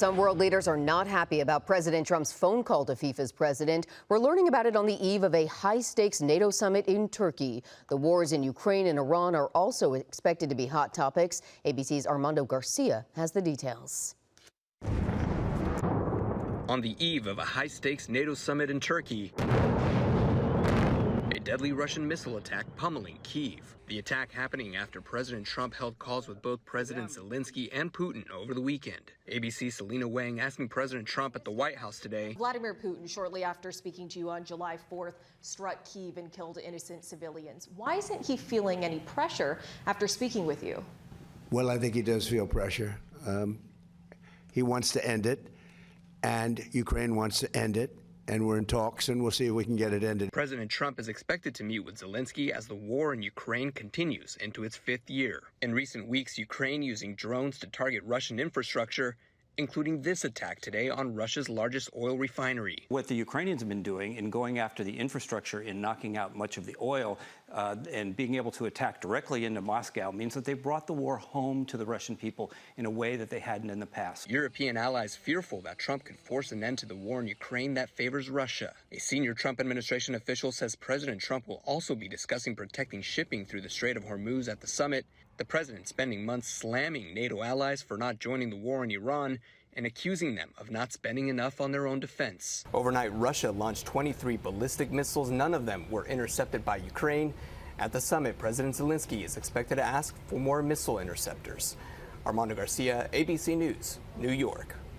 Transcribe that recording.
Some world leaders are not happy about President Trump's phone call to FIFA's president. We're learning about it on the eve of a high-stakes NATO summit in Turkey. The wars in Ukraine and Iran are also expected to be hot topics. ABC's Armando Garcia has the details. On the eve of a high-stakes NATO summit in Turkey, a deadly Russian missile attack pummeling Kyiv. The attack happening after President Trump held calls with both President Zelenskyy and Putin over the weekend. ABC's Selena Wang asking President Trump at the White House today. Vladimir Putin, shortly after speaking to you on July 4th, struck Kyiv and killed innocent civilians. Why isn't he feeling any pressure after speaking with you? Well, I think he does feel pressure. He wants to end it, and Ukraine wants to end it. And we're in talks, and we'll see if we can get it ended. President Trump is expected to meet with Zelenskyy as the war in Ukraine continues into its 5th year. In recent weeks, Ukraine using drones to target Russian infrastructure, including this attack today on Russia's largest oil refinery. What the Ukrainians have been doing in going after the infrastructure, in knocking out much of the oil, and being able to attack directly into Moscow means that they've brought the war home to the Russian people in a way that they hadn't in the past. European allies fearful that Trump could force an end to the war in Ukraine that favors Russia. A senior Trump administration official says President Trump will also be discussing protecting shipping through the Strait of Hormuz at the summit. The president spending months slamming NATO allies for not joining the war in Iran and accusing them of not spending enough on their own defense. Overnight, Russia launched 23 ballistic missiles. None of them were intercepted by Ukraine. At the summit, President Zelenskyy is expected to ask for more missile interceptors. Armando Garcia, ABC News, New York.